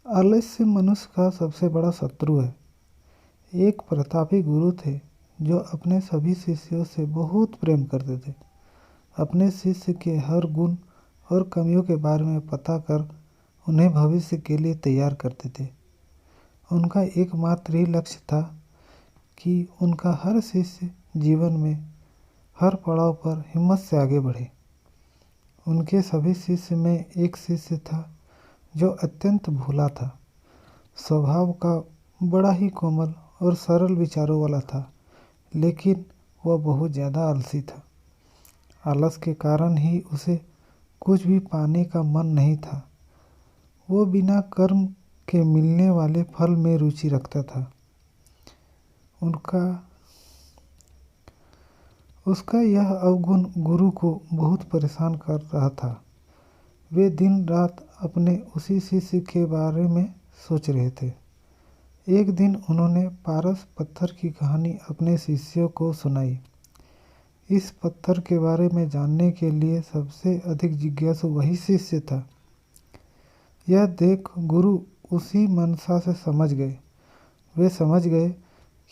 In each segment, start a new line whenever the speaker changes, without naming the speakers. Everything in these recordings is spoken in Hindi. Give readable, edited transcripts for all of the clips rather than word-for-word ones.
आलस्य मनुष्य का सबसे बड़ा शत्रु है। एक प्रतापी गुरु थे जो अपने सभी शिष्यों से बहुत प्रेम करते थे। अपने शिष्य के हर गुण और कमियों के बारे में पता कर उन्हें भविष्य के लिए तैयार करते थे। उनका एकमात्र ही लक्ष्य था कि उनका हर शिष्य जीवन में हर पड़ाव पर हिम्मत से आगे बढ़े। उनके सभी शिष्य में एक शिष्य था जो अत्यंत भोला था, स्वभाव का बड़ा ही कोमल और सरल विचारों वाला था, लेकिन वह बहुत ज़्यादा आलसी था। आलस के कारण ही उसे कुछ भी पाने का मन नहीं था। वो बिना कर्म के मिलने वाले फल में रुचि रखता था। उसका यह अवगुण गुरु को बहुत परेशान कर रहा था। वे दिन रात अपने उसी शिष्य के बारे में सोच रहे थे। एक दिन उन्होंने पारस पत्थर की कहानी अपने शिष्यों को सुनाई। इस पत्थर के बारे में जानने के लिए सबसे अधिक जिज्ञासु वही शिष्य था। यह देख गुरु उसी मनसा से समझ गए। वे समझ गए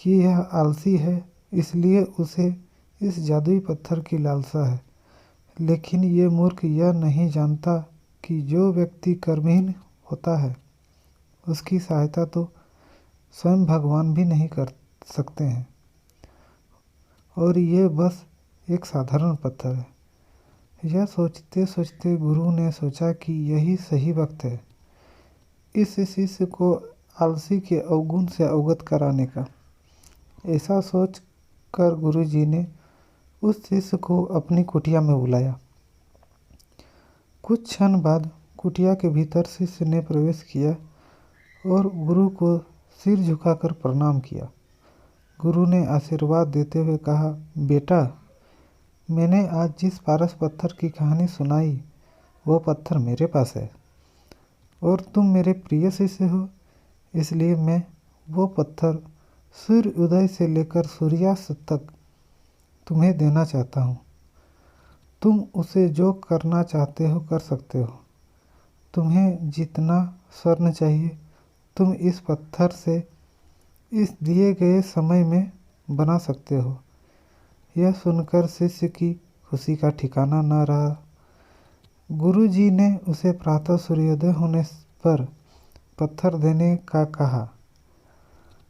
कि यह आलसी है, इसलिए उसे इस जादुई पत्थर की लालसा है। लेकिन ये मूर्ख यह नहीं जानता कि जो व्यक्ति कर्महीन होता है उसकी सहायता तो स्वयं भगवान भी नहीं कर सकते हैं, और ये बस एक साधारण पत्थर है। यह सोचते सोचते गुरु ने सोचा कि यही सही वक्त है इस शिष्य को आलसी के अवगुण से अवगत कराने का। ऐसा सोच कर गुरु जी ने उस शिष्य को अपनी कुटिया में बुलाया। कुछ क्षण बाद कुटिया के भीतर शिष्य ने प्रवेश किया और गुरु को सिर झुकाकर प्रणाम किया। गुरु ने आशीर्वाद देते हुए कहा, बेटा, मैंने आज जिस पारस पत्थर की कहानी सुनाई वह पत्थर मेरे पास है और तुम मेरे प्रिय शिष्य हो, इसलिए मैं वो पत्थर सूर्य उदय से लेकर सूर्यास्त तक तुम्हें देना चाहता हूँ। तुम उसे जो करना चाहते हो कर सकते हो। तुम्हें जितना स्वर्ण चाहिए तुम इस पत्थर से इस दिए गए समय में बना सकते हो। यह सुनकर शिष्य की खुशी का ठिकाना न रहा। गुरु जी ने उसे प्रातः सूर्योदय होने पर पत्थर देने का कहा।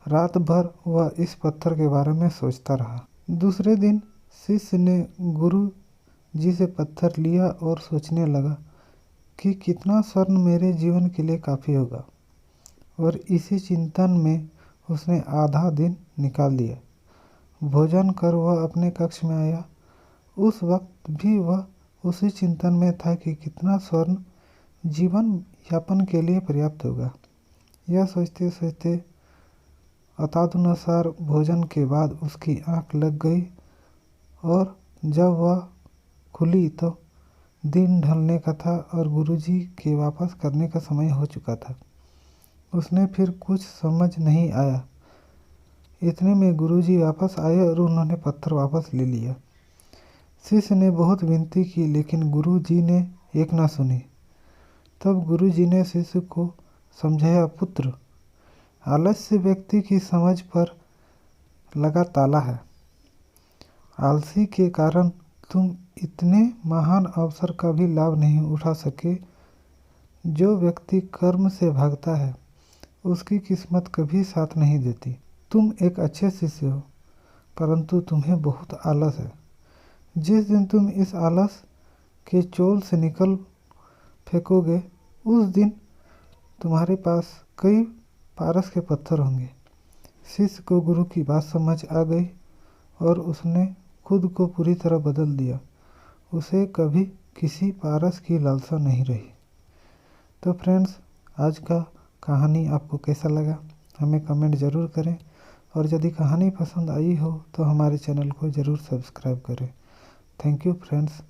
रात भर वह इस पत्थर के बारे में सोचता रहा। दूसरे दिन शिष्य ने गुरु जी से पत्थर लिया और सोचने लगा कि कितना स्वर्ण मेरे जीवन के लिए काफ़ी होगा, और इसी चिंतन में उसने आधा दिन निकाल दिया। भोजन कर वह अपने कक्ष में आया। उस वक्त भी वह उसी चिंतन में था कि कितना स्वर्ण जीवन यापन के लिए पर्याप्त होगा। यह सोचते सोचते अतानुसार भोजन के बाद उसकी आंख लग गई, और जब वह खुली तो दिन ढलने का था और गुरुजी के वापस करने का समय हो चुका था। उसने फिर कुछ समझ नहीं आया। इतने में गुरुजी वापस आए और उन्होंने पत्थर वापस ले लिया। शिष्य ने बहुत विनती की, लेकिन गुरुजी ने एक ना सुनी। तब गुरुजी ने शिष्य को समझाया, पुत्र, आलस्य व्यक्ति की समझ पर लगा ताला है। आलसी के कारण तुम इतने महान अवसर का भी लाभ नहीं उठा सके। जो व्यक्ति कर्म से भागता है उसकी किस्मत कभी साथ नहीं देती। तुम एक अच्छे शिष्य हो, परंतु तुम्हें बहुत आलस है। जिस दिन तुम इस आलस के चोल से निकल फेंकोगे उस दिन तुम्हारे पास कई पारस के पत्थर होंगे। शिष्य को गुरु की बात समझ आ गई और उसने खुद को पूरी तरह बदल दिया। उसे कभी किसी पारस की लालसा नहीं रही। तो फ्रेंड्स, आज का कहानी आपको कैसा लगा हमें कमेंट ज़रूर करें, और यदि कहानी पसंद आई हो तो हमारे चैनल को ज़रूर सब्सक्राइब करें। Thank you friends.